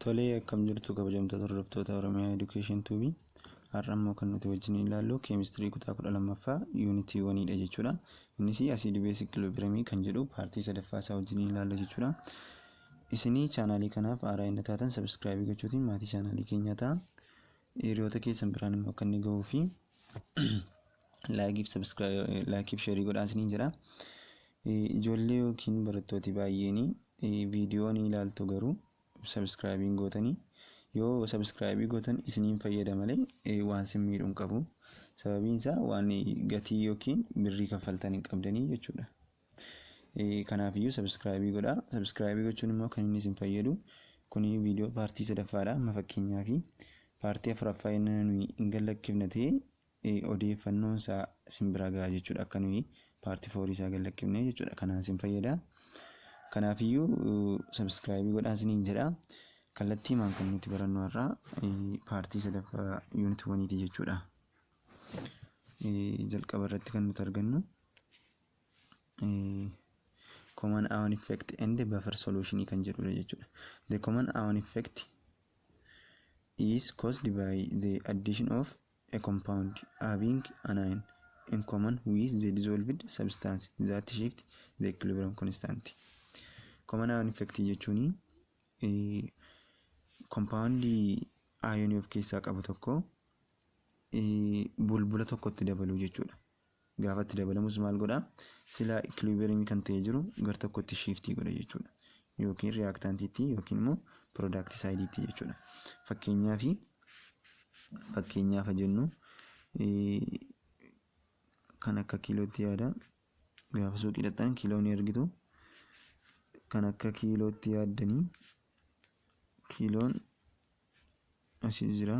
Tolee, akkam jirtu kabajamtoota hordoftoota Oromiyaa Education Tuubii. Har'a immoo kan nuti wajjin ilaallu keemistirii kutaa 12ffaa yuunitii 1dha jechuudha. Innis asiid beesik kiiloogiramii kan jedhu paartii sadaffaa isaa wajjin ilaalla jechuudha. Isinii chaanaalii kanaaf haaraa hin taatan sabiskiraabii gochuutiin maatii chaanaalii keenyaa ta'a. Hiriyoota keessan biraan immoo akka inni gahuu fi laayikiif sheerii godhaa isiniin jedha. Ijoollee yookiin barattooti baay'een viidiyoo ni ilaaltu garuu sabiskiraabiin gootanii yoo sabiskiraabii gootan isiniin fayyada malee waan sin miidhuun qabu. Sababiin isaa waan gatii yookiin birrii kaffaltan hin qabdanii jechuudha. Kanaafiyyuu sabiskiraabii godhaa. Sabiskiraabii gochuun immoo kan inni isin fayyadu kuni viidiyoo paartii sadaffaadha. Amma fakkeenyaa fi paartii afuraffaa nuyi hin gallakkifne ta'ee odeeffannoon isaa isin bira gahaa jechuudha. Akka nuyi paartii 4 isaa gallakkifne jechuudha. Kanaan isin fayyada. Kanaafiyyuu sabiskiraabii godhaa isiniin jedha. Kallattii maan kan nuti barannu irraa paartii sadaffaa yuunitii 1 jechuudha. Jalqaba irratti kan nuti argannu common ion effect and buffer solution kan jedhudha jechuudha. The common ion effect is caused by the addition of a compound having an ion in common with the dissolved substance that shift the equilibrium constant. Common ion effect jechuun compound ion of keessaa qabu tokko bulbula tokkotti dabaluu jechuudha. Gaafa itti dabalamus maal godha? Sila equilibrium kan ta'e jiru gar tokkotti shiftii godha jechuudha. Yookiin reactantiitti yookiin immoo product side'itti jechuudha. Fakkeenyaaf jennu kan akka kiilootti yaada. Gaafa suuqii dhaqxan kiiloo ni argitu. Kan akka kiilootti yaaddanii kiiloon asii jira.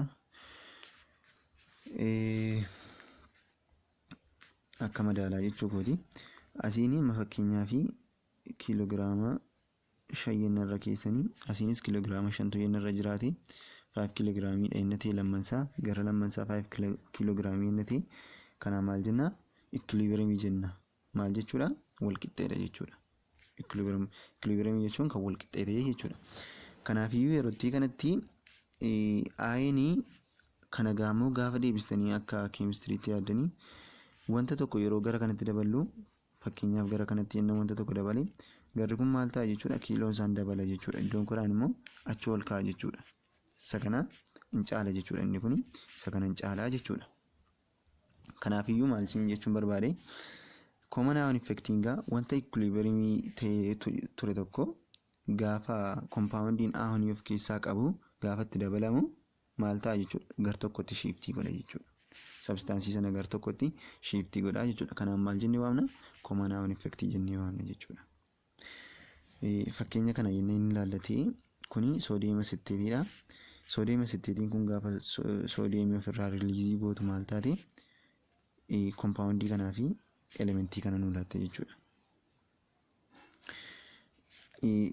Akka madaalaa jechuu kooti. Asiin fakkeenyaa fi kiiloogiraama 5 irra keessanii asiinis kiiloogiraama 5 irra jiraate 5 kiiloogiraamii dha'inatee lammansaa gara lammansaa 5 kiiloogiraamii dha'inatee kana maal jenna? Equilibrium jenna. Maal jechuudha? Wal qixxeedha jechuudha. Equilibrium jechuun kan wal qixxeete jechuudha. Kanaafiyyuu yerootti kanatti aayinii kana gaamoo gaafa deebistanii akka keemistiriitti yaaddanii wanta tokko yeroo gara kanatti daballu fakkeenyaaf gara kanatti yenna wanta tokko dabale garri kun maal ta'a jechuudha? Kiiloon isaan dabala jechuudha. Iddoon kuraan immoo achi ol ka'a jechuudha. Isa kana hin caala jechuudha. Inni kun isa kana hin caalaa jechuudha. Kanaafiyyuu maal isin jechuun barbaade common ion effecting wanta equilibrium ta'ee ture tokko gaafa compoundiin ion of keessaa qabu gaafa itti dabalamu maal ta'a jechuudha? Gar tokkotti shiftii godha jechuudha. Substaansii sana gar tokkotti shiftii godha jechuudha. Kanaan maal jennee waamna? Common ion effect jennee waamna jechuudha. Fakkeenya kana jennee inni ilaallatee kuni soodiyeem aseteetiidha. Soodiyeem aseteetiin kun gaafa soodiyeemii ofirraa riiliizii gootu maal taate? Compoundii kanaa fi elementii kana nu laatte jechuudha.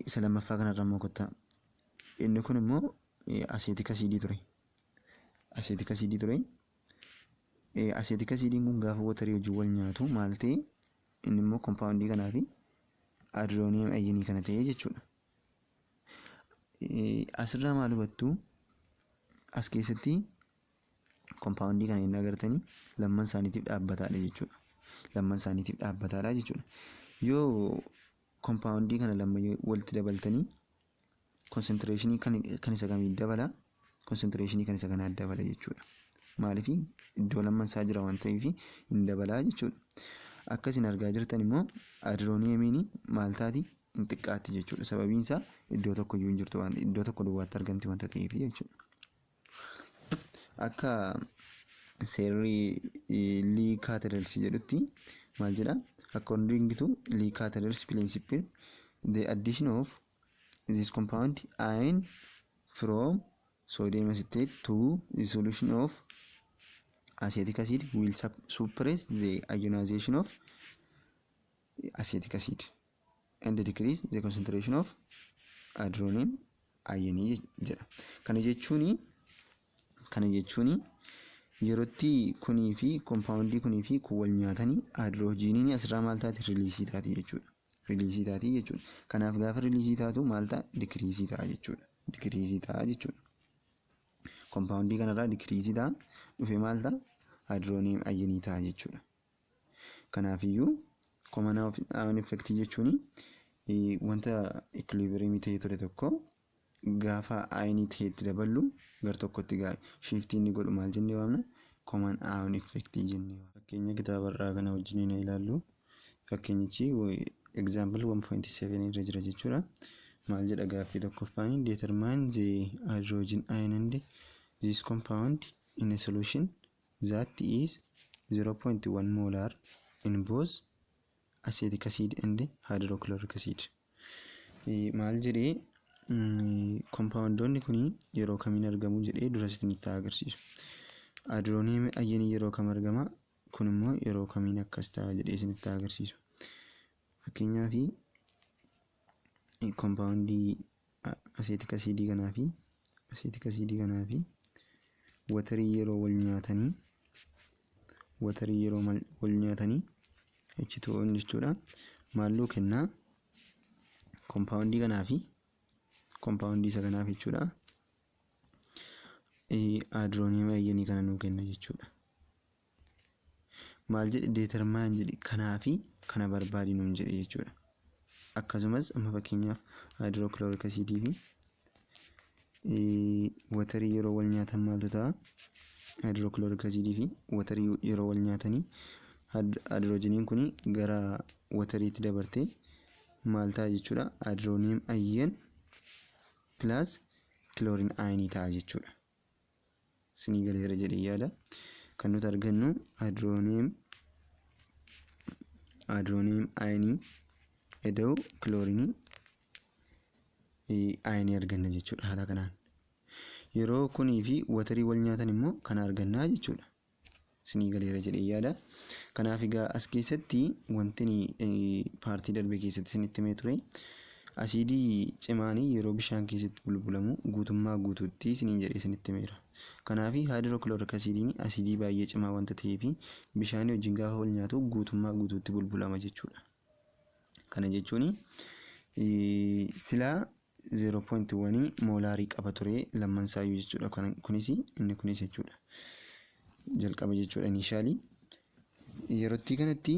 Isa lammaffaa kanarra immoo kottaa. Inni kun immoo aseetik asiidii ture. Aseetik asiidii ture. Aseetik asiidiin kun gaafa watarii wajjin wal nyaatu maal ta'e? Inni immoo compoundii kanaa fi adrooniyeem ayinii kana ta'e jechuudha. Asirraa maal hubattu? As keessatti compoundii kana inni agartanii lamman isaaniitiif dhaabbataadha jechuudha. Lamman isaaniitiif dhaabbataadha jechuudha. Yoo compoundii kana lama walitti dabaltanii concentration kan isa kamii dabala? Concentration kan isa kanaa dabala jechuudha. Maaliif iddoo lamman isaa jira waan ta'eef hin dabalaa jechuudha. Akkasiin argaa jirtan immoo adrooniyeemiin maal taati? Hin xiqqaatti jechuudha. Sababiin isaa iddoo tokko iyyuu hin jirtu waan iddoo tokko duwwaatti argamti wanta ta'eef jechuudha. Akka seerri Lee Caterers jedhutti maal jedha? According to Lee Caterers principle, the addition of this compound ion from sodium acetate to the solution of acetic acid will suppress the ionization of acetic acid and decrease the concentration of adronium ion jedha. Kana jechuun yerootti kunii fi compoundii kunii fi kun wal nyaatanii hydrogeniin asirraa maal taati? Riiliizii taati jechuudha. Kanaaf gaafa riiliizii taatu maal ta'a? Dikiriizii ta'a jechuudha. dikiriizii ta'a jechuudha. Kompaawundii kanarraa dikiriizii ta'a dhufee maal ta'a? Haayidrooneem ayinii ta'a jechuudha. Kanaafiyyuu common ion effect jechuun wanta equilibrium ta'ee ture tokko gaafa ayinii ta'etti daballu gar tokkotti shiftii inni godhu maal jennee waamna? Common ion effect jennee waamna. Fakkeenya kitaabarraa kana wajjin ilaallu. Fakkeenyichi example 1.7 irra jira jechuudha. Maal jedha gaaffii tokkoffaan? Determine the hydrogen ion and this compound in a solution that is 0.1 molar in both acetic acid and hydrochloric acid. Maal jedhee compoundoonni kuni yeroo kamiin argamu jedhee durasitti nutti agarsiisu. Hydroneem ayinii yeroo kam argama? Kun immoo yeroo kamiin akkas ta'a jedhee isinitti agarsiisu. Fakkeenyaaf compoundii acetic acid kanaa fi watarii yeroo wal nyaatanii H2O jechuudha. Maalluu kennaa compoundii kanaa fi compoundii isa kanaaf jechuudha. Hydroneem ayinii kana nuu kenna jechuudha. Maal jedhe? Determine jedhe kanaa fi kana barbaadi nuun jedhe jechuudha. Akkasumas amma fakkeenyaaf hydrochloric acid fi watarii yeroo wal nyaatan maaltu ta'a? Hydrochloric acid fi watarii yeroo wal nyaatanii hydrogeniin kun gara watariitti dabartee maal ta'a jechuudha? Hydroneem ayeen plus chlorine ayinii ta'a jechuudha. Sinii galeera jedhee yaada. Kan nuti argannu hydroneem ayinii eda'u chlorine ayinii arganna jechuudha. Haala kanaan yeroo kunii fi watarii wal nyaatan immoo kana argannaa jechuudha. Sinii galeera jedhee yaada. Kanaaf egaa as keessatti wanti paartii darbe keessatti isinitti himee ture asiidii cimaanii yeroo bishaan keessatti bulbulamu guutummaa guutuutti isiniin jedhee isinitti himeera. Kanaaf hydrochloric acidiin asiidii baay'ee cimaa wanta ta'eef bishaan wajjin gaafa wal nyaatu guutummaa guutuutti bulbulama jechuudha. Kana jechuun silaa 0.1 moolaarii qaba ture lammansaayyuu jechuudha. Kunis inni kunis jechuudha. Jalqaba jechuudha inishaalii. Yerootti kanatti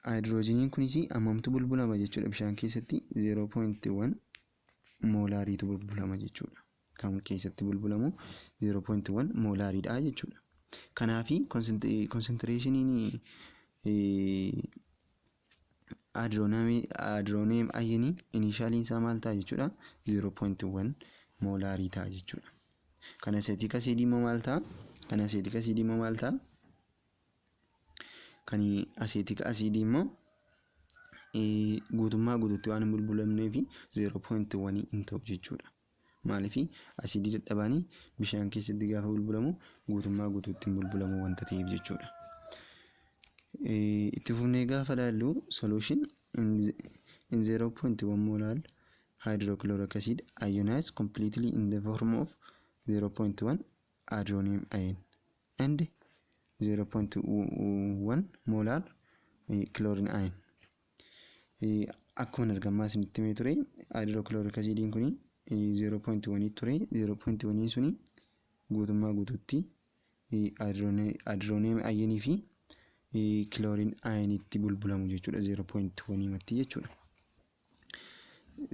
hydrogeniin kunis ammamtu bulbulama jechuudha bishaan keessatti 0.1 moolaariitu bulbulama jechuudha. Kan keessatti bulbulamu 0.1 moolaariidha jechuudha. Kanaafi concentration hydroneem ayinii initialiin isaa maal ta'a jechuudha? 0.1 moolaarii ta'a jechuudha. Kan acetic acid immoo maal ta'a? Kan acetic acid immoo maal ta'a? Kan acetic acid immoo guutummaa guutuutti waan hin bulbulamneef 0.1 hin ta'u jechuudha. Maaliif asidii dadhabaanii bishaan keessatti gaafa bulbulamu guutummaa guutuutti hin bulbulamu wanta ta'eef jechuudha. Itti fufnee gaafa ilaallu solution in 0.1 molar hydrochloric acid ionized completely in the form of 0.1 hydroneum ion and 0.1 molar chlorine ion. Akkuma argamaa isinitti himee ture hydrochloric acidiin kun 0.1 ture 0.1 suni guutummaa guutuutti hydroneum ionii fi chlorine ionitti bulbulamu jechuudha 0.1 matti jechuudha.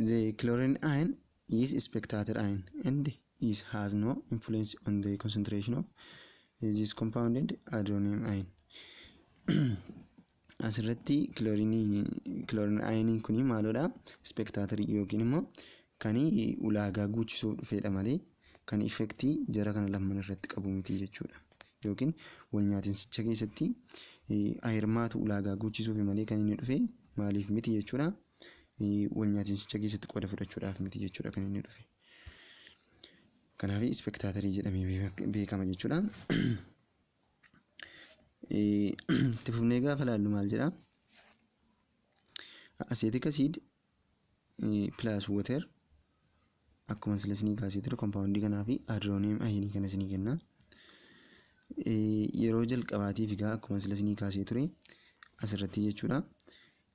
The chlorine ion is spectator ion and has no influence on the concentration of this compounded hydroneum ion. Asirratti chlorine ioniin kun maalodha? Spectator yookiin immoo kan ulaagaa guuchisuu dhufeedha malee kan effektii jara kana lamaan irratti qabu miti jechuudha. Yookiin wal nyaatinsicha keessatti hirmaatu ulaagaa guuchisuuf malee kan inni dhufe maaliif miti jechuudha. Wal nyaatinsicha keessatti qooda fudhachuudhaaf miti jechuudha kan inni dhufe. Kanaaf spectaatorii jedhamee beekama jechuudha. Itti fufnee gaafa ilaallu maal jedha? Acetic acid plus water akkuma isinii kaasee ture compoundii kanaa fi hydroneum ionii kana isinii kenna. Yeroo jalqabaatiif egaa akkuma isinii kaasee ture asirratti jechuudha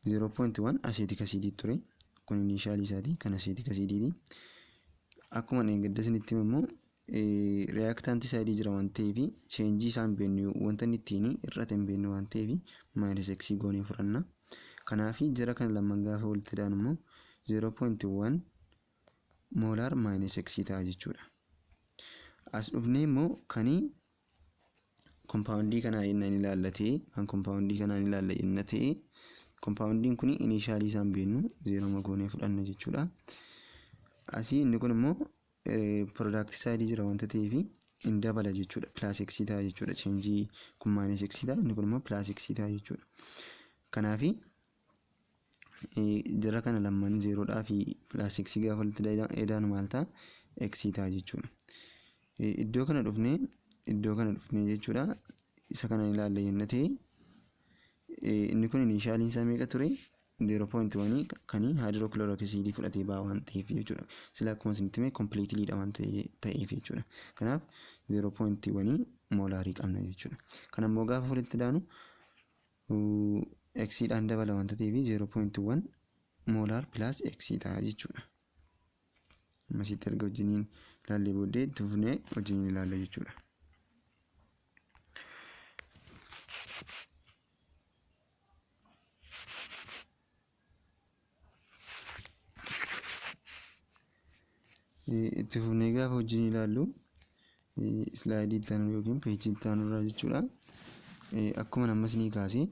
0.1 acetic acid ture kun initial isaati kan acetic acidiiti. akkuma eeggadda isinitti immoo reactant side jira waan ta'eef change isaan beeknu wanta inni ittiin irratti hin beeknu waan ta'eef minus x goonee fudhanna. Kanaaf jara kana lamman gaafa walitti daanu immoo 0.1 molar minus x ta'a jechuudha. As dhufnee immoo kanii compoundii kanaa innaan ilaallatee kan compoundii kanaa ilaalla inna ta'e compoundiin kun initially isaan beeknu 0 goonee fudhanna jechuudha. Asii inni kun immoo product side jira wanta ta'eef in dabala jechuudha. Plus x ta'a jechuudha. Change kun minus x ta'a inni kun immoo plus x ta'a jechuudha. Kanaaf jara kana lamman 0 dhaa fi plus x gaafa walitti edaanu maal ta'a x ta'a jechuudha. Iddoo kana dhufnee jechuudha. Isa kana ilaalla yenna ta'e inni kun initially isaa meeqa ture 0.1 kan hydrochloric acid fudhatee baa waan ta'eef jechuudha. Sila akkuma isinitti hime completely dha waan ta'eef jechuudha. Kanaaf 0.1 molarii qabna jechuudha. Kana immoo gaafa walitti daanu x dhaan dabala wanta ta'eef 0.1 molar plus x ta'a jechuudha. Masitti erga wajjiniin ilaallee booddee tufnee wajjiniin ilaalla jechuudha. Itti fufnee gaafa wajjin ilaallu slaayidii itti aanu yookiin peejii itti aanu irraa jechuudha. Akkuma ammas ni kaasee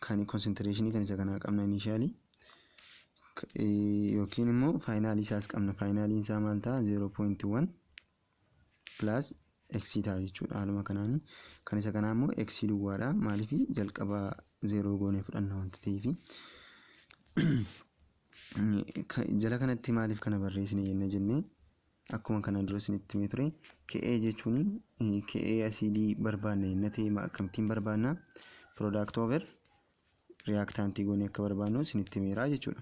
kan concentration kan isa kanaa qabna initially yookiin immoo final isaas qabna. Finaliin isaa maal ta'a 0.1 plus x ta'a jechuudha. Haaluma kanaanii kan isa kanaa immoo x duwwaadha. Maaliif jalqaba 0 goonee fudhanna wanta ta'eef jala kanatti maaliif kana barreessine jenna jennee akkuma kana dura isinitti himee ture Ka jechuun Ka asidii barbaanna jenna ta'e akkamittiin barbaanna product over reactant goonee akka barbaannu isinitti himeera jechuudha.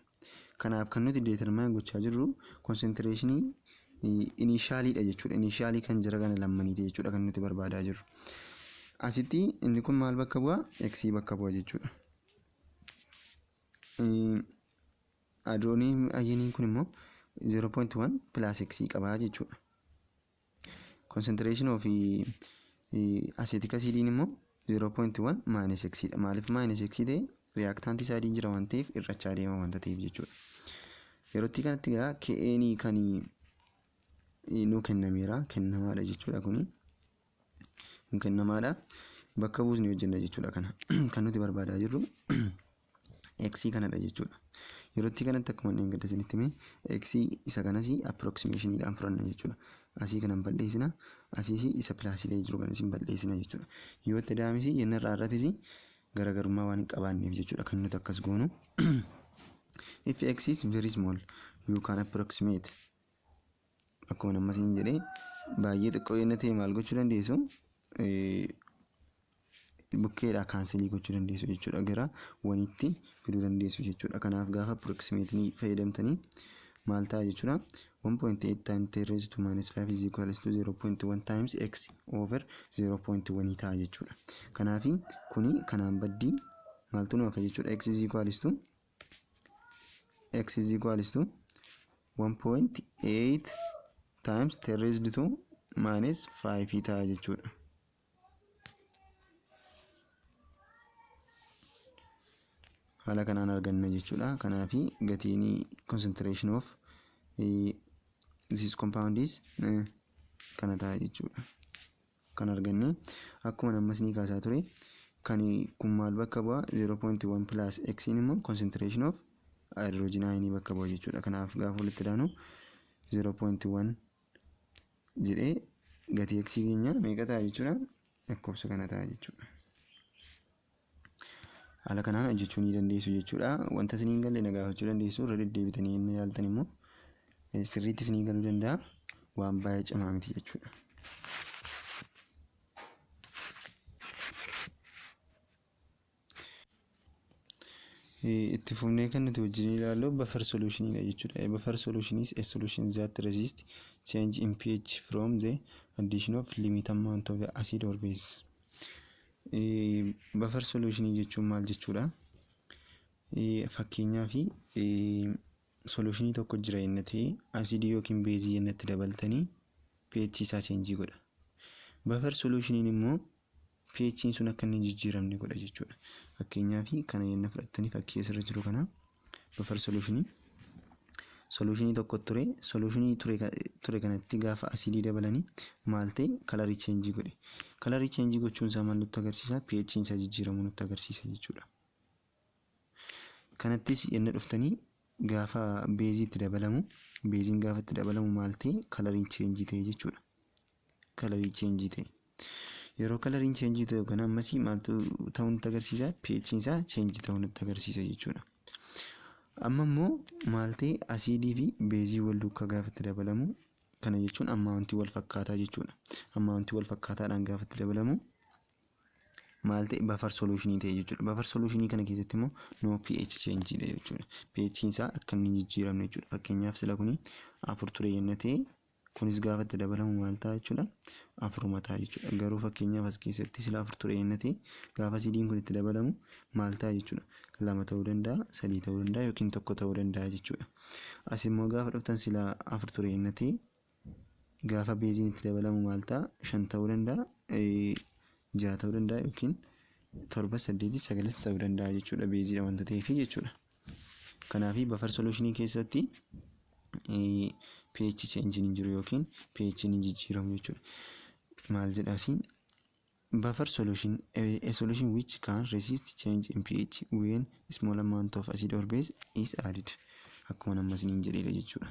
Kanaaf kan nuti determine gochaa jirru concentration initially dha jechuudha. Initially kan jara kana lammaniiti jechuudha kan nuti barbaadaa jirru. Asitti inni kun maal bakka bu'a x bakka bu'a jechuudha. Adrooniin ayiniin kun immoo 0.1 plus x qabaa jechuudha. Concentration of acetic acid immoo 0.1 minus x dha. Maaliif minus x ta'e reactant side jira waan ta'eef irrachaa deema wanta ta'eef jechuudha. Yerootti kanatti gaa Ka'ni kan nu kennameera kennamaadha jechuudha kuni. Kun kennamaadha. Bakka buusni hojjenna jechuudha kana. Kan nuti barbaadaa jirru x kanadha jechuudha. Yerootti kanatti akkuma eeggadda isinitti hime x isa kanas approximation dhaan furanna jechuudha. Asii kanan balleessina asii isa pilaasilee jiru kanas balleessina jechuudha. Yoo itti daamisi yenna irraarratis garagarummaa waan hin qabaanneef jechuudha kan nuti akkas goonu. If x is very small you can approximate akkuma ammas hin jedhee baay'ee xiqqoo yenna ta'e maal gochuu dandeessu bukkeedhaa kaansilii gochuu dandeessu jechuudha. Gara wanitti fiduu dandeessu jechuudha. Kanaaf gaafa approximate fayyadamtanii maal ta'a jechuudha 1.8 times 10 raised to minus 5 is equals to 0.1 times x over 0.1 ta'a jechuudha. Kanaaf kuni kanaan baddii maaltu nu hafa jechuudha. X is equals to 1.8 times 10 raised to minus 5 ta'a jechuudha. Haala kanaan arganna jechuudha. Kanaaf gatiin concentration of this compound is kana ta'a jechuudha. Kan arganne akkuma ammas ni kaasaa ture kan kun maal bakka bu'a 0.1 plus x immoo concentration of hydrogen ion bakka bu'a jechuudha. Kanaaf gaafa walitti daanu 0.1 jedhee gatii x keenya meeqa ta'a jechuudha. Lakkoofsa kana ta'a jechuudha. Haala kanaan hojjechuu ni dandeessu jechuudha. Wanta isiniin galle na gaafachuu dandeessu. Irra deddeebitanii inni yaaltan immoo sirriitti isinii galuu danda'a. Waan baay'ee cimaa miti jechuudha. Itti fufnee kan nuti wajjin ilaallu buffer solution dha jechuudha. Buffer solution is a solution that resist change in pH from the addition of limit amount of acid or base. Buffer solution jechuun maal jechuudha? Fakkeenyaaf solutionii tokko jira inni ta'e asidii yookiin beezii innatti dabaltanii pH isaa cheenjii godha. Buffer solutioniin immoo pH sun akka inni jijjiiramne godha jechuudha. Fakkeenyaaf kana yenna fudhattanii fakkii asirra jiru kana buffer solutionii tokko ture solutionii ture kanatti gaafa asidii dabalanii maal ta'e kalarii cheenjii godhe. Kalarii cheenjii gochuun isaa maal nutti agarsiisa? pH isaa jijjiiramuu nutti agarsiisa jechuudha. Kanattis yenna dhuftanii gaafa beeziitti dabalamu beeziin gaafa itti dabalamu maal ta'e kalarii cheenjii ta'e jechuudha. Kalarii cheenjii ta'e. Yeroo kalariin cheenjii ta'e kana ammas maaltu ta'uu nutti agarsiisa? pH isaa cheenjii ta'uu nutti agarsiisa jechuudha. Amma immoo maal ta'e asidii fi beezii wal duukaa gaafa itti dabalamu kana jechuun amma wanti wal fakkaataa jechuudha. Amma wanti wal fakkaataadhaan gaafa itti dabalamu maal ta'e buffer solutionii ta'e jechuudha. Buffer solutionii kana keessatti immoo no pH change dha jechuudha. pH isaa akka inni jijjiiramne jechuudha. Fakkeenyaaf sila kuni 4 ture yenna ta'e kunis gaafa itti dabalamu maal ta'a jechuudha? 4 ta'a jechuudha. Garuu fakkeenyaaf as keessatti sila 4 ture yenna ta'e gaafa asidiin kun itti dabalamu maal ta'a jechuudha? 2 ta'uu danda'a, 3 ta'uu danda'a yookiin 1 ta'uu danda'a jechuudha. As immoo gaafa dhuftan sila 4 ture yenna ta'e gaafa beeziin itti dabalamu maal ta'a? 5 ta'uu danda'a, 6 ta'uu danda'a yookiin 7, 8, 9 ta'uu danda'a jechuudha beeziidha wanta ta'eef jechuudha. Kanaaf buffer solutionii keessatti pH change hin jiru yookiin pH hin jijjiiramu jechuudha. Maal jedhaasi? Buffer solution a solution which can resist change in pH when small amount of acid or base is added. Akkuma ammas niin jedheedha jechuudha.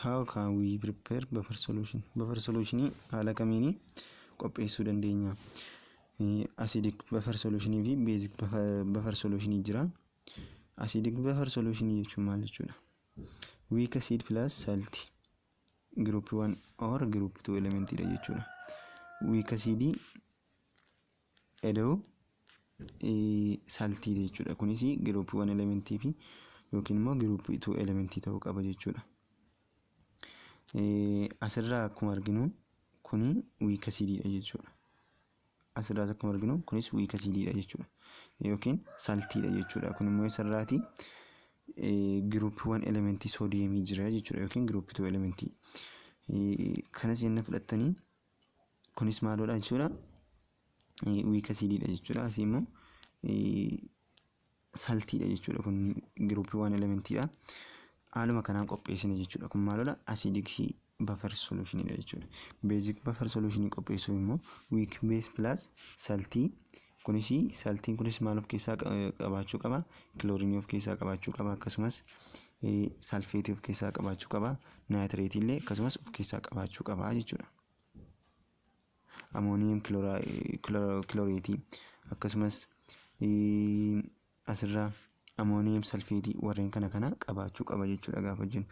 How can we prepare buffer solution? Buffer solution haala kamiini qopheessuu dandeenya? Acidic buffer solution fi basic buffer solution jira. Acidic buffer solution jechuun maal jechuudha? Weak acid plus salt group 1 or group 2 element dha jechuudha. Weak acid edoo saltii jechuudha. Kunis group 1 element fi yookiin immoo group 2 element ta'uu qaba jechuudha. Asirraa akkuma arginu kuni weak acid dha jechuudha. Asirraa akkuma arginu kunis weak acid dha jechuudha. Yookiin saltii dha jechuudha. Kun immoo asirraati group 1 element sodium jira jechuudha yookiin group 2 element. Kanas yenna fudhattanii kunis maalodha jechuudha? Weak acid dha jechuudha. Asii immoo saltii dha jechuudha. Kun group 1 element dha. Haaluma kanaan qopheessina jechuudha. Kun maalodha? Acidic buffer solution dha jechuudha. Basic buffer solution qopheessuu immoo weak base plus saltii. Kunis saltiin kunis maal of keessaa qabaachuu qaba? Chlorine of keessaa qabaachuu qaba. Akkasumas sulfate of keessaa qabaachuu qaba. Nitrate illee akkasumas of keessaa qabaachuu qaba jechuudha. Ammonium chlorate akkasumas asirraa ammonium sulfate warreen kana qabaachuu qaba jechuudha gaafa jennu.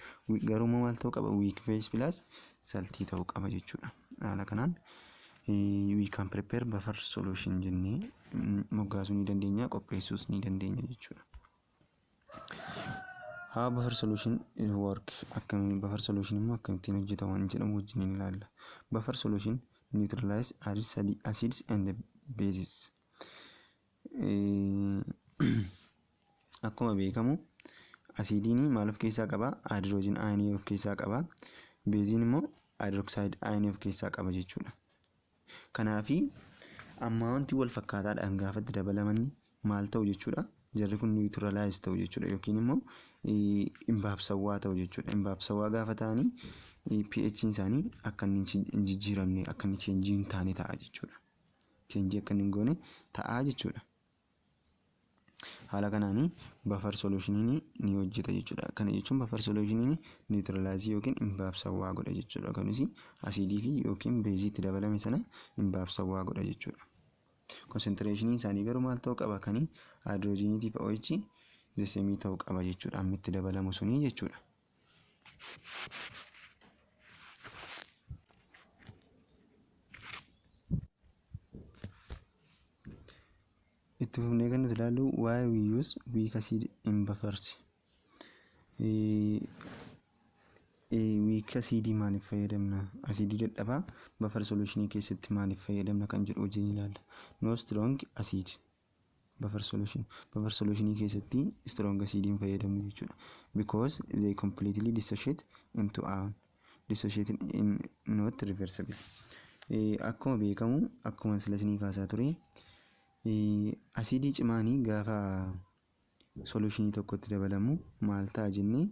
Garuu maal ta'uu qaba? Weak base plus saltii ta'uu qaba jechuudha. Haala kanaan we can prepare buffer solution jennee moggaasuu ni dandeenya, qopheessuus ni dandeenya jechuudha. How buffer solution work? Akkamiin buffer solution immoo akkamittiin hojjetaman jedhamu wajjin ni ilaalla. Buffer solution neutralize acids and bases. Akkuma beekamu asidiin maal of keessaa qaba? Hydrogen ion of keessaa qaba. Beeziin immoo hydroxide ion of keessaa qaba jechuudha. Kanaafi amma wanti wal fakkaataadhaan gaafa itti dabalaman maal ta'u jechuudha? Jarri kun neutralize ta'u jechuudha yookiin immoo imbaabsawaa ta'u jechuudha. Imbaabsawaa gaafa ta'anii pH isaanii akka inni hin jijjiiramne akka inni cheenjii hin taane ta'a jechuudha. Cheenjii akka inni hin goone ta'a jechuudha. Haala kanaan buffer solution ni hojjeta jechuudha. Kana jechuun buffer solution neutralize yookiin imbaabsawaa godha jechuudha. Kunis acidii fi yookiin beeziitti dabalame sana imbaabsawaa godha jechuudha. Concentration isaanii garuu maal ta'uu qaba? Kani hydrogeniitiif OH the same ta'uu qaba jechuudha. Amma itti dabalamu suni jechuudha. Itti fufnee kan nuti ilaallu why we use weak acid in buffers. weak acidii maaliif fayyadamna? Acidii dadhabaa buffer solution keessatti maaliif fayyadamna kan jedhu wajjin ilaalla. No strong acid buffer solution keessatti strong acidiin fayyadamu jechuudha. Because they completely dissociate into ion. Dissociating in not reversible. Akkuma beekamu akkuma silasnii kaasaa ture acidii cimaanii gaafa solutionii tokkotti dabalamu maal ta'a jennee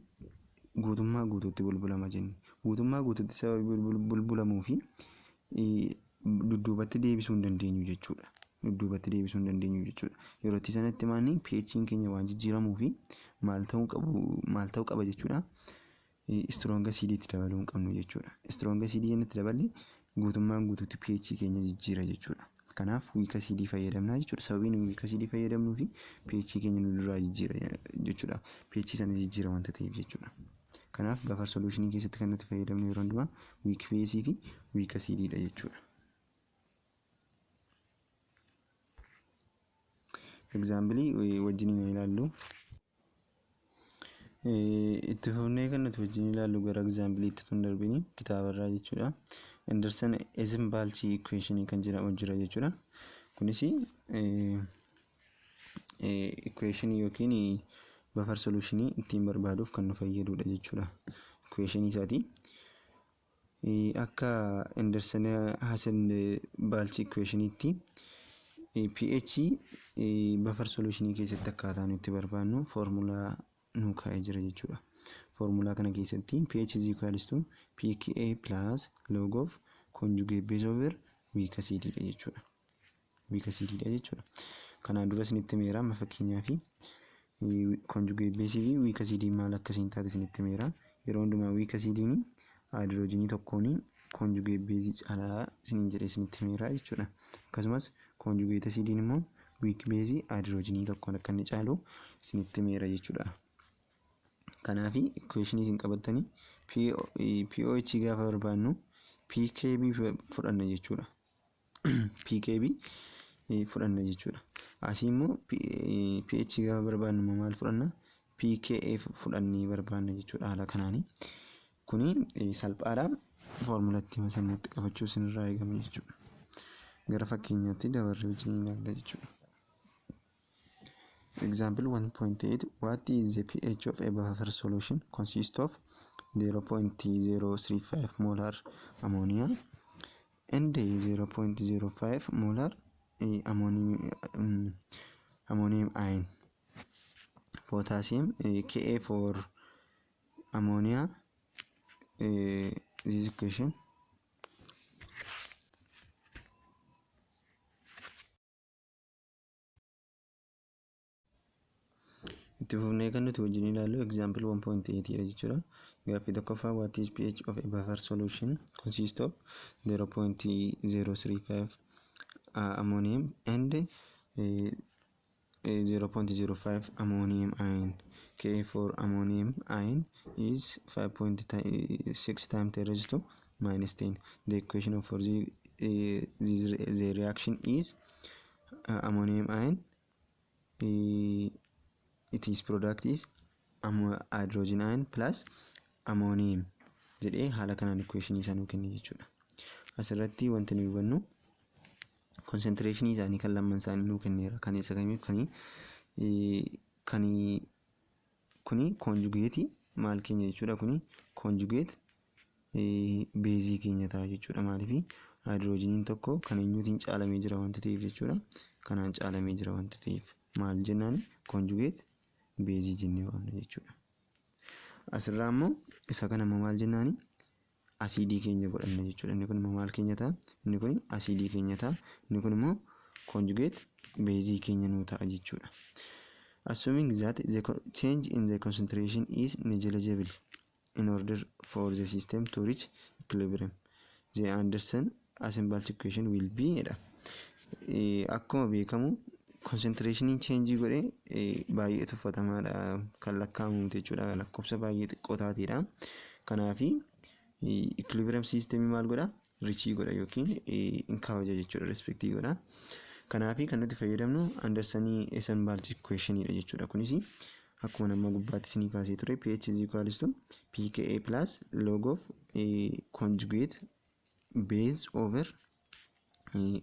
guutummaa guutuutti bulbulama jenne. Guutummaa guutuutti sababa bulbulamuu fi dudduubatti deebisuu hin dandeenyu jechuudha. Yeroo itti sanatti maanni pH'n keenya waan jijjiiramuu fi maal ta'uu qaba jechuudha. Strong acidiitti dabaluu hin qabnu jechuudha. Strong acidii itti daballe guutummaan guutuutti pH keenya jijjiira jechuudha. Kanaaf weak acidii fayyadamna jechuudha. Sababiin weak acidii fayyadamnuu fi pH keenya nurraa jijjiira jechuudha. pH sana jijjiira wanta ta'eef jechuudha. Kanaaf buffer solution keessatti kan nuti fayyadamnu yeroo hundumaa weak pH fi weak acidiidha jechuudha. Example wajjin ilaallu. Itti fufnee kan nuti wajjin ilaallu gara example itti tun darbini kitaabarraa jechuudha. Anderson Eisenbalch equation kan jedhamu jira jechuudha. Kunis equation yookiin buffer solution ittiin barbaaduuf kan nu fayyadudha jechuudha. Equation isaati. Akka Anderson Eisenbalch equation itti pH buffer solution keessatti akkaataa nuti barbaadnu formula nu kaa'ee jira jechuudha. Formula kana keessatti pH is equals to pKa plus log of conjugate base over weak acididha jechuudha. Kanaan dura isinitti meeraa amma fakkeenyaaf conjugate base fi weak acidii maal akkasiin taate isinitti meeraa. Yeroo hundumaa weak acidiin hydrogenii tokkoon conjugate base caalaa isiniin jedhee isinitti meeraa jechuudha. Akkasumas conjugate acidiin immoo weak base hydrogenii tokkoon akka inni caalu isinitti meera jechuudha. Kanaaf equation isin qabattanii pOH gaafa barbaadnu pKb fudhanna jechuudha. Asii immoo pH gaafa barbaadnu maal fudhanna? pKa fudhannee barbaadna jechuudha. Haala kanaani kuni salphaadha. Formulatti masannutti qabachuu isinirraa eegama jechuudha. Gara fakkeenyaatti dabarree wajjin ilaalla jechuudha. Example 1.8 What is the pH of a buffer solution? Consists of 0.035 molar ammonia and 0.05 molar ammonium ion. Potassium Ka for ammonia. This equation itti fufnee kan nuti wajjin ilaallu example 1.8 jechuudha. Gaaffii tokkoffaa what is pH of a buffer solution? Consists of 0.035 ammonium and 0.05 ammonium ion. Ka for ammonium ion is 5.6 times 10 raised to minus 10. The equation for the reaction is ammonium ion. Its product is hydrogen ion plus ammonium jedhee haala kanaan equation isaa nuu kenne jechuudha. Asirratti wanti nuyi hubannu concentration isaanii kan lamman isaanii nuu kenneera. Kan isa kamiif kuni conjugate maal keenya jechuudha. Kuni conjugate base keenya ta'a jechuudha. Maaliif hydrogeniin tokko kan eenyuutiin caalamee jira wanta ta'eef jechuudha. Kanaan caalamee jira wanta ta'eef maal jennaan conjugate base jennee waamna jechuudha. Asirraa immoo isa kana maal jennaani acidii keenya godhanna jechuudha. Inni kun maal keenya ta'a? Inni kun acidii keenya ta'a. Inni kun immoo conjugate base keenya nuu ta'a jechuudha. Assuming that the change in the concentration is negligible in order for the system to reach equilibrium, the Anderson-Eisenbalch equation will be akkuma beekamu concentration change godhe baay'ee tuffatamaadha kan lakkaa'amu jechuudha. Lakkoofsa baay'ee xiqqoo taateedha. Kanaaf equilibrium system maal godha? Reach godha yookiin in kabaja jechuudha. Respectii godha. Kanaaf kan nuti fayyadamnu Anderson-Eisenbalch equation dha jechuudha. Kunis akkuma nama gubbaatti isinii kaasee ture pH is equals to pKa plus log of conjugate base over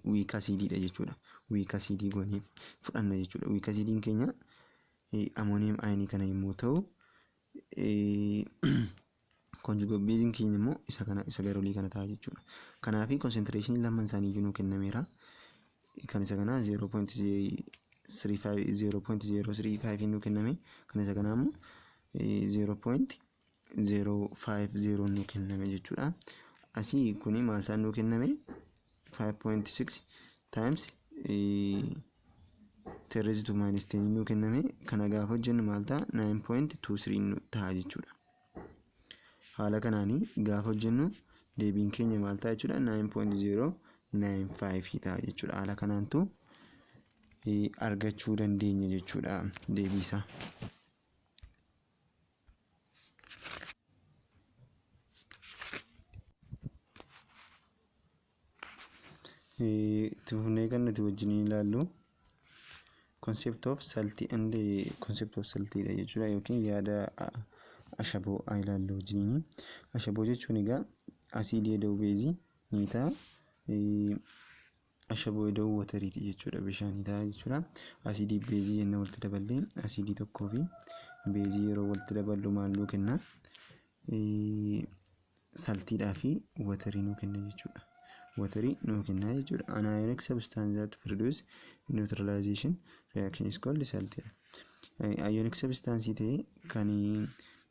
weak acid dha jechuudha. Weak acid goonee fudhanna jechuudha. Weak acidiin keenya ammonium ion kana yommuu ta'u conjugate base keenya immoo isa garolii kana ta'a jechuudha. Kanaafi concentration lamman isaanii iyyuu nuu kennameera. Kan isa kanaa 0.035 nuu kenname, kan isa kanaa immoo 0.050 nuu kenname jechuudha. Asii kuni maal isaan nuu kenname 5.6 times 10 raised to minus 10 nuu kenname. Kana gaafa hojjennu maal ta'a 9.23 ta'a jechuudha. Haala kanaanii gaafa hojjennu deebiin keenya maal ta'a jechuudha 9.095 ta'a jechuudha. Haala kanaantu argachuu dandeenya jechuudha deebii isaa. Tufnee kan nuti wajjin ilaallu concept of salty and concept of salty dha jechuudha, yookiin yaada ashaboo ilaallu wajjin. Ashaboo jechuun egaa asiidii eda'uu beezii ni ta'a. Ashaboo eda'uu watariiti jechuudha, bishaanii ta'a jechuudha. Asiidii beezii jennee walitti daballee asiidii tokkoo fi beezii yeroo walitti daballu maal nuu kenna? Saltiidhaa fi watarii nuu kenna jechuudha. Watery nuu kenna jechuudha. An ionic substance that produce neutralization reaction is called salt. Ionic substance ta'e kan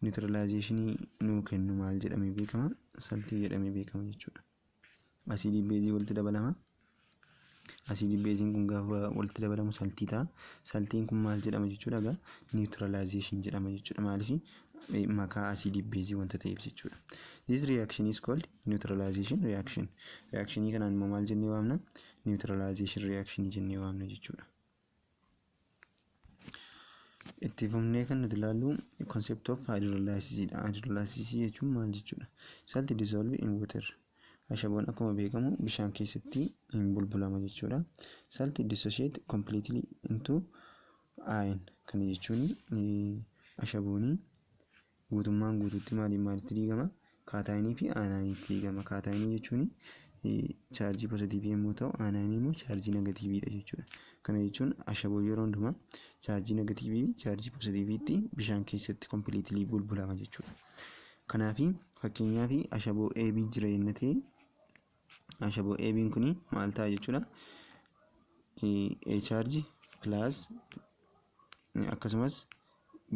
neutralization nuu kennu maal jedhamee beekama? Saltii jedhamee beekama jechuudha. Asidii beezii walitti dabalama. Asidii beeziin kun gaafa walitti dabalamu saltii ta'a. Saltiin kun maal jedhama jechuudha? Egaa neutralization jedhama jechuudha. Maaliif? Makaa asidii beezii wanta ta'eef jechuudha. This reaction is called neutralization reaction. Reaction kanaan immoo maal jennee waamna? Neutralization reaction jennee waamna jechuudha. Itti fufnee kan nuti ilaallu concept of hydrolysis dha. Hydrolysis jechuun maal jechuudha? Salt dissolve in water. Ashaboon akkuma beekamu bishaan keessatti hin bulbulama jechuudha. Salt dissociate completely into iron. Kana jechuun ashaboon guutummaan guutuutti maalitti diigama? Kaataayinii fi aanaayiniitti diigama. Kaataayinii jechuun chaarjii pozitiivii yommuu ta'u, aanaayinii immoo chaarjii negatiiviidha jechuudha. Kana jechuun ashaboo yeroo hundumaa chaarjii negatiivii fi chaarjii pozitiiviitti bishaan keessatti completely bulbulama jechuudha. Kanaafi fakkeenyaaf ashaboo AB jira jennee ta'e ashaboo AB'n kuni maal ta'a jechuudha? A charge plus akkasumas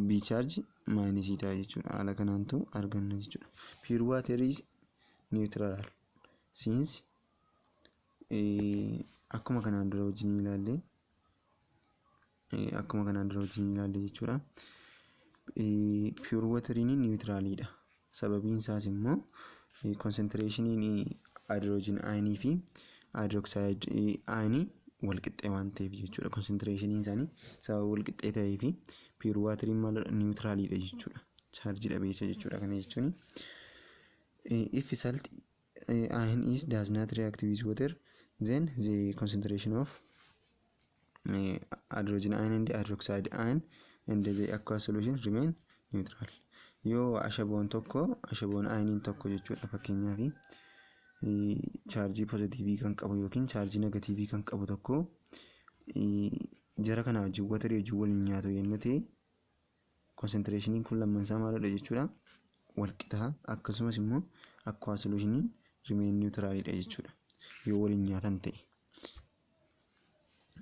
B charge minus ta'a jechuudha. Haala kanaantu arganna jechuudha. Pure water is neutral since akkuma kanaan dura wajjin ilaalle jechuudha. Pure water ni neutralidha. Sababiin isaas immoo concentration hydrogen ion fi hydroxide ion wal qixxee waan ta'eef jechuudha. Concentration isaanii sababa wal qixxee ta'ee fi pure water maal neutralidha jechuudha. Charge dhabeessa jechuudha. Kana jechuun if salt ion does not react with water, then the concentration of hydrogen ion and hydroxide ion and the aqueous solution remain neutral. Yoo ashaboon ioniin tokko jechuudha fakkeenyaaf chaarjii pozitiivii kan qabu yookiin chaarjii negatiivii kan qabu tokko jara kana wajjin watarii wajjin waliin nyaatu yennuu ta'e concentration kun lamman isaa maalidha jechuudha? Wal qixa. Akkasumas immoo aqueous solution remain neutral dha jechuudha. Yoo waliin nyaatan ta'e.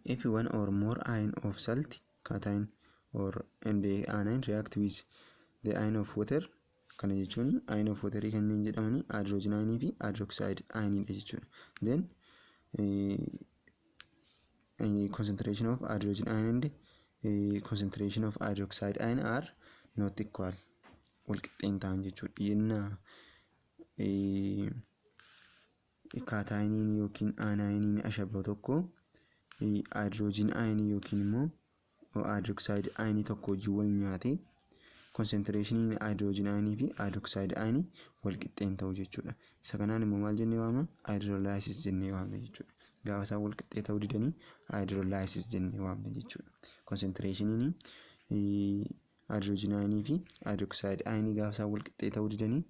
If one or more ion of salt, cation or and anion react with the ion of water, kana jechuun ion of water kanneen jedhamani hydrogen ion fi hydroxide ion dha jechuudha. Then concentration of hydrogen ion and concentration of hydroxide ion are not equal. Wal qixxeen ta'an jechuudha. Yenna kaataayiniin yookiin aanaayiniin ashaboo tokko hydrogen ion yookiin immoo hydroxide ion tokko wajjin wal nyaate concentration hydrogen ion fi hydroxide ion wal qixxeen ta'u jechuudha. Isa kanaan immoo maal jennee waamna? Hydrolysis jennee waamna jechuudha. Gaafa isaan wal qixxee ta'uu didanii hydrolysis jennee waamna jechuudha. Concentration hydrogen ayinii fi hydroxide ayinii gaafa isaan wal qixxee ta'uu didanii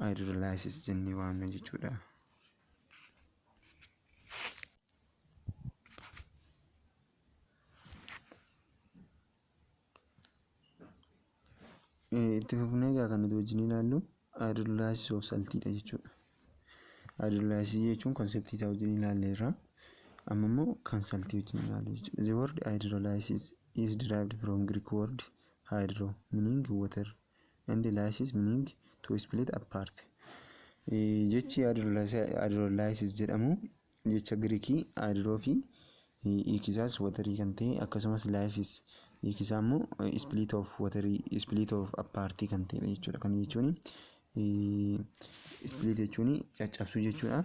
hydrolysis jennee waamna jechuudha. Itti fufnee egaa kan nuti wajjin ilaallu hydrolysis of saltiidha jechuudha. Hydrolysis jechuun konseptii isaa wajjin ilaalleerra. Amma immoo kan saltii wajjin ilaalla jechuudha. The word hydrolysis is derived from Greek word hydro meaning water and lysis meaning to split apart. Jechi hydrolysis jedhamu jecha Giriikii hydroo fi hiikisaas watarii kan ta'e akkasumas lysis hiikisaa immoo split of watarii split of apart kan ta'e jechuudha. Kan jechuun split jechuun caccabsuu jechuudha.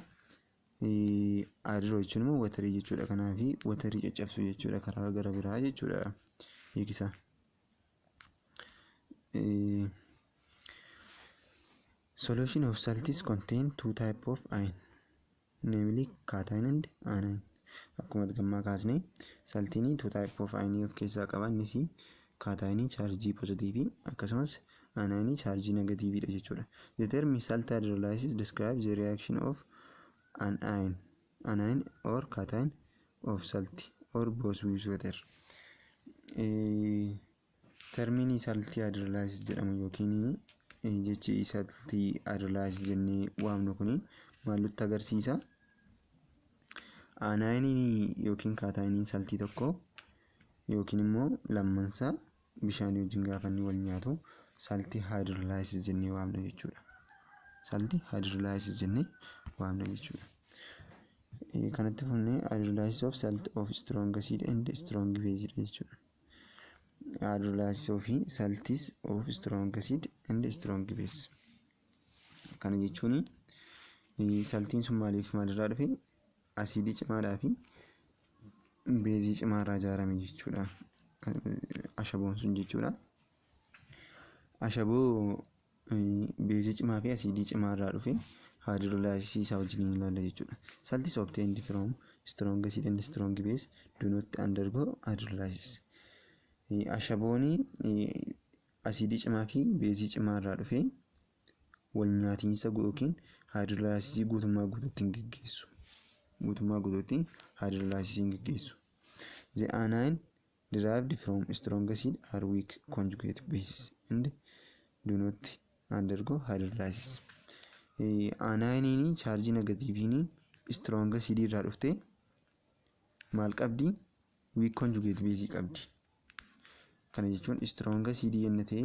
Hydroo jechuun immoo watarii jechuudha. Kanaaf watarii caccabsuu jechuudha karaa gara biraa jechuudha hiikisaa. Solution of salts contain two type of ion, namely cation and anion. Akkuma argamaa kaasne saltiin two type of ion of keessaa qaba. Innis kaataayinii chaarjii positiivii akkasumas aniinii chaarjii negatiiviidha jechuudha. The term salt hydrolysis describes the reaction of an anion or cation of salt or both with water. Termiin saltii hydrolysis jedhamu yookiin jechi saltii hydrolysis jennee waamnu kuni maal nutti agarsiisa? Aniiniin yookiin kaataayiniin saltii tokko yookiin immoo lammansaa bishaan wajjin gaafa inni wal nyaatu saltii hydrolysis jennee waamna jechuudha. Saltii hydrolysis jennee waamna jechuudha. Kanatti fufnee hydrolysis of salt of strong acid and strong base jechuudha. Hydrolysis of salts of strong acid and strong base. Kana jechuun saltiin sun maaliif maalirraa dhufe? Asiidii cimaadhaa fi beezii cimaarraa ijaarame jechuudha. Ashaboon sun jechuudha. Ashaboo beezii cimaa fi asiidii cimaarraa dhufe hydrolysis isaa wajjin ilaalla jechuudha. Salts obtained from strong acid and strong base do not undergo hydrolysis. Ashabooni asiidii cimaa fi beezii cimaarraa dhufe wal nyaatiinsa yookiin hydrolysis guutummaa guutuutti hin geggeessu. Guutummaa guutuutti hydrolysis hin geggeessu. The anion derived from strong acid are weak conjugate bases and do not undergo hydrolysis. Anioniin chaarjii negatiiviin strong acid irraa dhufte maal qabdi? Weak conjugate base qabdi. Kana jechuun strong acid yenna ta'e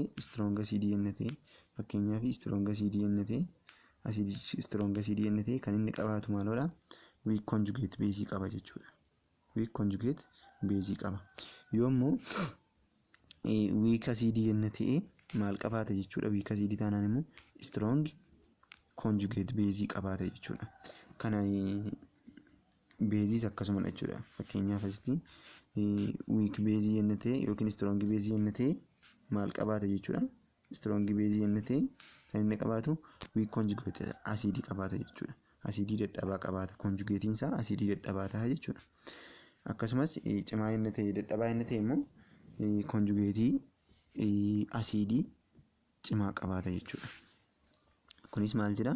fakkeenyaaf strong acid yenna ta'e strong acid yenna ta'e kan inni qabaatu maalodha? Weak conjugate base qaba jechuudha. Weak conjugate base qaba. Yoommoo weak acid yenna ta'e maal qabaata jechuudha? Weak acid taanaan immoo strong conjugate base qabaata jechuudha. Kana bases akkasuma jechuudha. Fakkeenyaaf asitti weak base yenna ta'e yookiin strong base yenna ta'e maal qabaata jechuudha? Strong base yenna ta'e kan inni qabaatu weak conjugate acid qabaata jechuudha. Asidii dadhabaa qabaata. Conjugatiin isaa asidii dadhabaa ta'a jechuudha. Akkasumas cimaa yenna ta'e dadhabaa yenna ta'e immoo conjugatii asidii cimaa qabaata jechuudha. Kunis maal jedha?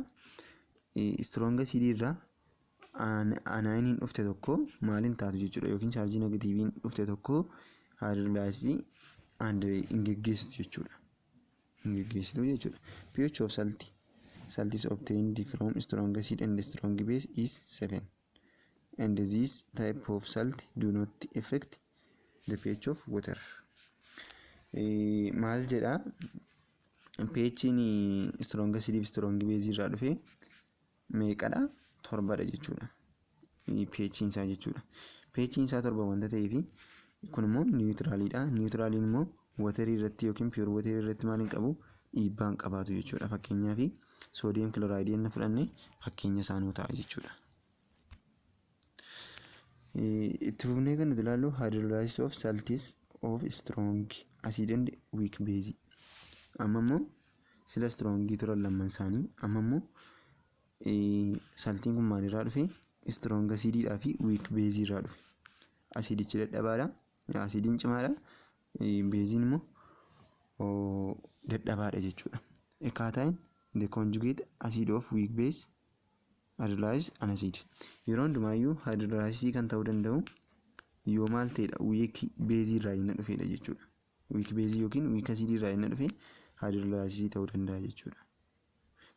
Strong acid irraa aniiniin dhufte tokko maaliin taatu jechuudha yookiin chaarjii negatiiviin dhufte tokko hydrolysis hin geggeessitu jechuudha. Hin geggeessitu jechuudha. pH of salts obtained from strong acid and strong base is 7 and this type of salt do not affect the pH of water. Maal jedha? pH'n strong acid fi strong base irraa dhufe meeqadha? 7dha jechuudha. pH'n isaa jechuudha. pH'n isaa 7 wanta ta'eef kun immoo niwutiraaliidha. Niwutiraaliin immoo watarii irratti yookiin pure watarii irratti maal hin qabu? Dhiibbaa hin qabaatu jechuudha. Fakkeenyaaf soodiyem kilooraayidii inni fudhanne fakkeenya isaanuu ta'a jechuudha. Itti fufnee kan nuti ilaallu hydrolysis of salts of strong acid and weak base. Amma immoo sila strongii turan lamman isaanii. Amma immoo saltiin kun maalirraa dhufe? Strong acidiidhaa fi weak base irraa dhufe. Asidichi dadhabaadha. Asidiin cimaadha. Beeziin immoo dadhabaadha jechuudha. A cation the conjugate acid of weak base hydrolyzed an acid. Yeroo hundumaayyuu hydrolyzii kan ta'uu danda'u yoo maal ta'edha weak base irraa inni dhufedha jechuudha. Weak base yookiin weak acid irraa inni dhufe hydrolyzii ta'uu danda'a jechuudha.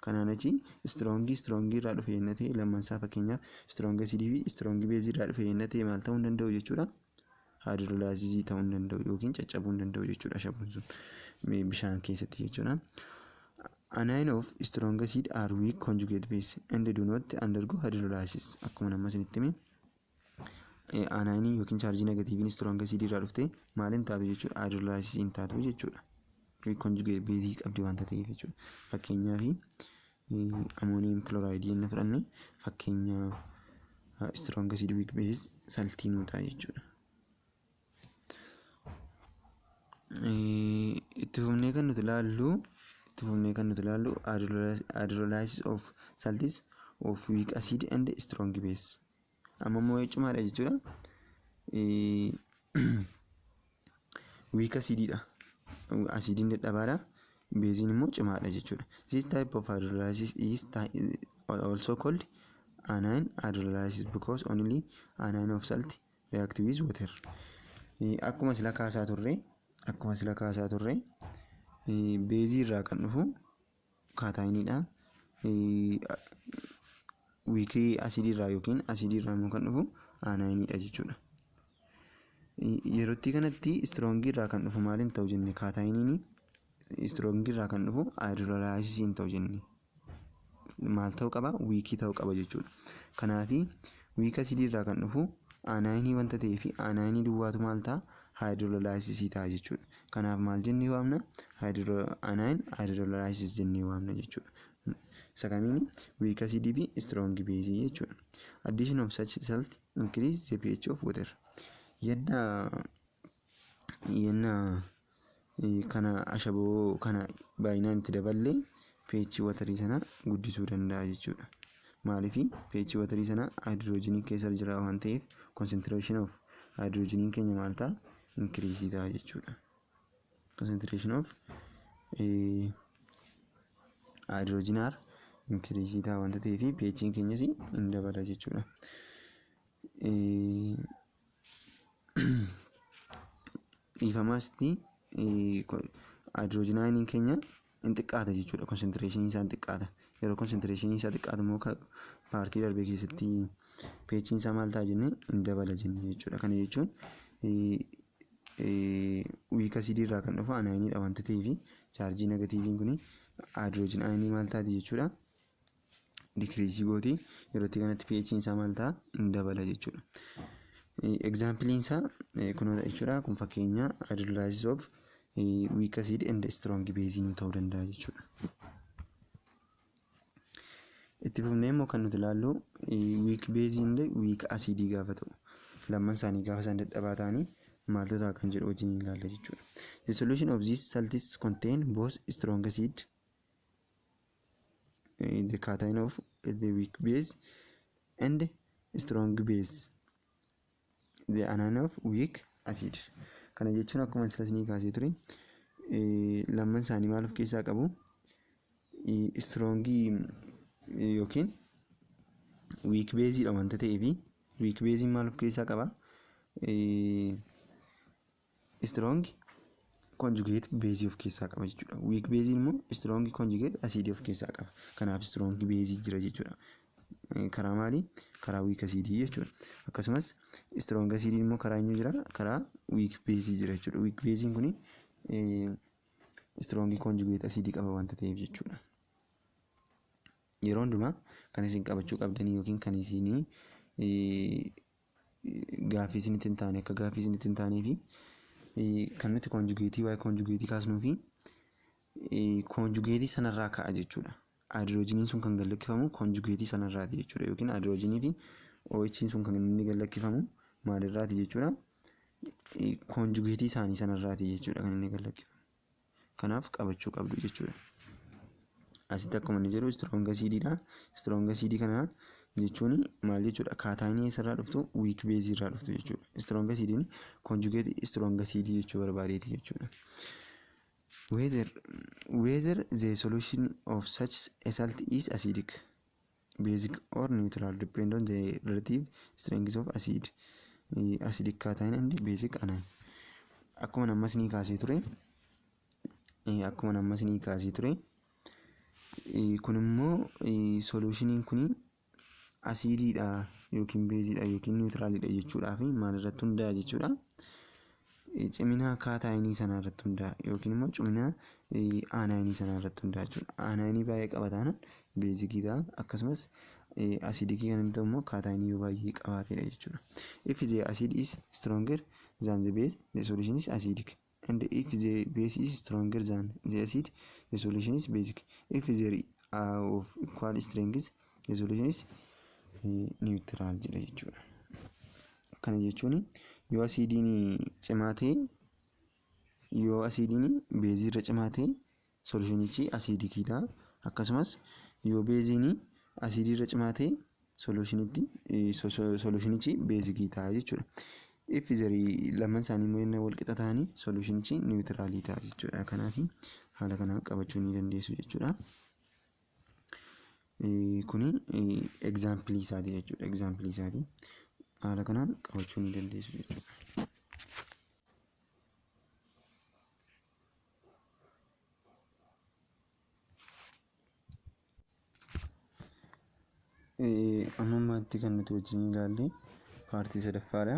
Kanaan achi strong irraa dhufe yenna ta'e lammansaa fakkeenyaaf strong acid fi strong base irraa dhufe yenna ta'e maal ta'uu danda'u jechuudha. Hydrolyzii ta'uu danda'u yookiin caccabuu danda'u jechuudha ashaboon sun bishaan keessatti jechuudha. Anion of strong acid are weak conjugate base and do not undergo hydrolysis. Akkuma nama isinitti hime anion yookiin chargii negatiiviin strong acid irraa dhufte maal hin taatu jechuudha. Hydrolysis hin taatu jechuudha. Weak conjugate base qabdi waanta ta'eef jechuudha. Fakkeenyaaf ammonium chloride yenna fudhanne fakkeenya strong acid weak base saltiinuu ta'a jechuudha. Itti fufnee kan nuti ilaallu hydrolysis of salts of weak acid and strong base. Amma immoo cimaadha jechuudha. Weak acididha. Acidiin dadhabaadha. Basein immoo cimaadha jechuudha. This type of hydrolysis is also called anion hydrolysis because only anion of salt react with water. Akkuma sila kaasaa turre beezii irraa kan dhufu kaataayiniidha. Wiikii asidii irraa yookiin asidii irraa immoo kan dhufu anioniidha jechuudha. Yerootti kanatti strong irraa kan dhufu maaliin ta'u jenne kaataayiniin strong irraa kan dhufu hydrolysis ta'u jenne maal ta'u qaba wiikii ta'u qaba jechuudha. Kanaafi wiik asidii irraa kan dhufu anayinii wanta ta'eef anayinii duwwaatu maal ta'a hydrolysis ta'a jechuudha. Kanaaf maal jennee waamna anion hydrolysis jennee waamna jechuudha. Sakamiin weak acid fi strong base jechuudha. Addition of such salt increase the pH of water. Yenna kana ashaboo kana baay'inaan itti daballee pH waterii sana guddisuu danda'a jechuudha. Maaliif pH waterii sana hydrogenii keessa jira waan ta'eef concentration of hydrogenii keenya maal ta'a increase ta'a jechuudha. Concentration of hydrogen are increase ta'a waan ta'eef pH keenyas hin dabala jechuudha. Ifamaasti hydrogen ioniin keenya in xiqqaata jechuudha. Concentration isaa in xiqqaata. Yeroo concentration isaa xiqqaatu immoo paartii darbee keessatti pH isaa maal ta'a jennee in dabala jennee jechuudha. Kana jechuun weak acid irraa kan dhufu anioniidha wanta ta'eef chargii negatiiviin kun hydrogen ionii maal taati jechuudha. Decrease gooti yerootti kanatti pH isaa maal ta'a in dabala jechuudha. Example isaa kunoota jechuudha. Kun fakkeenya hydrolysis of weak acid and strong base ta'uu danda'a jechuudha. Itti fufnee immoo kan nuti ilaallu weak base and weak acid gaafa ta'u lamman isaanii gaafa isaan dadhabaa ta'anii maaltu ta'a kan jedhu wajjin ilaalla jechuudha. The solution of these salts contain both strong acid the cation of the weak base and strong base the anion of weak acid. Kana jechuun akkuma isinii kaasee ture lamman isaanii maal of keessaa qabu strong yookiin weak base dha wanta ta'eef weak base maal of keessaa qaba strong conjugate base of keessaa qaba jechuudha. Weak base immoo strong conjugate acid of keessaa qaba. Kanaaf strong base jira jechuudha. Karaa maali? Karaa weak acid jechuudha. Akkasumas strong acid immoo karaa inni jira karaa weak base jira jechuudha. Weak base kun strong conjugate acid qaba wanta ta'eef jechuudha. Yeroo hundumaa kan isin qabachuu qabdanii yookiin kan isin gaaffii isinitti hin taane akka gaaffii isinitti hin taanee fi kan nuti conjugate kaasnuu fi conjugate sanarraa ka'a jechuudha. Hydrogeniin sun kan gallakkifamu conjugate sanarraati jechuudha. Yookiin hydrogenii fi OH sun kan inni gallakkifamu maalirraati jechuudha. Conjugate isaanii sanarraati jechuudha kan inni gallakkifamu. Kanaaf qabachuu qabdu jechuudha. Asitti akkuma inni jedhu strong acid dha. Strong acid kana jechuun maal jechuudha? Kaataayinii isarraa dhuftu weak base irraa dhuftu jechuudha. Strong acidiin conjugate strong acid jechuu barbaadeeti jechuudha. whether the solution of such a salt is acidic, basic or neutral depend on the relative strength of acid, acidic cation and basic anion. Akkuma ammas ni kaasee ture kun immoo solushiniin kun asiidiidha yookiin beeziidha yookiin niwutiraaliidha jechuudhaaf maal irratti hundaa'a jechuudha. Cimina kaataayinii sana irratti hundaa'a yookiin immoo cimina aanaayinii sana irratti hundaa'a jechuudha. Aanaayinii baay'ee qabataan beezikiidha, akkasumas asidikii kan inni ta'u immoo kaataayinii yoo baay'ee qabaatedha jechuudha. If the acid is stronger than the base, the solution is acidic. And if the base is stronger than the acid, the solution is basic. If they are of equal strength, the solution is neutral jedha jechuudha. Kana jechuun yoo asiidiin beezii irra cimaa ta'e solushinichi asiidikiidha. Akkasumas yoo beeziin asiidii irra cimaa ta'e solutionichi beezikiidha jechuudha. If lamaan isaanii immoo wal qixa ta'anii solutionichi niwutiraalii ta'a jechuudha. Kanaaf haala kanaan qabachuu ni dandeessu jechuudha. Kuni example isaati jechuudha. Example isaati haala kanaan qabachuu ni dandeessu jechuudha. Ammammaatti kan nuti wajjin ilaalle paartii sadaffaadha.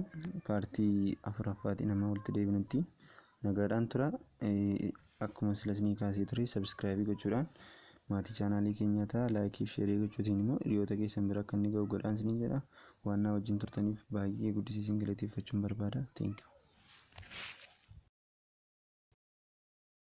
Paartii afuraffaatiin amma walitti deebinutti nagaadhaan tura. Akkuma silasnii kaasee ture sabskraayibii gochuudhaan maatii chaanaalii keenyaa ta'a. Laayikii fi sheerii gochuutiin immoo hiriyoota keessan bira akka inni ga'u godhaan isiniin jedha. Waan na wajjin turtaniif baay'ee guddisee isin galateeffachuun barbaada. Thank you.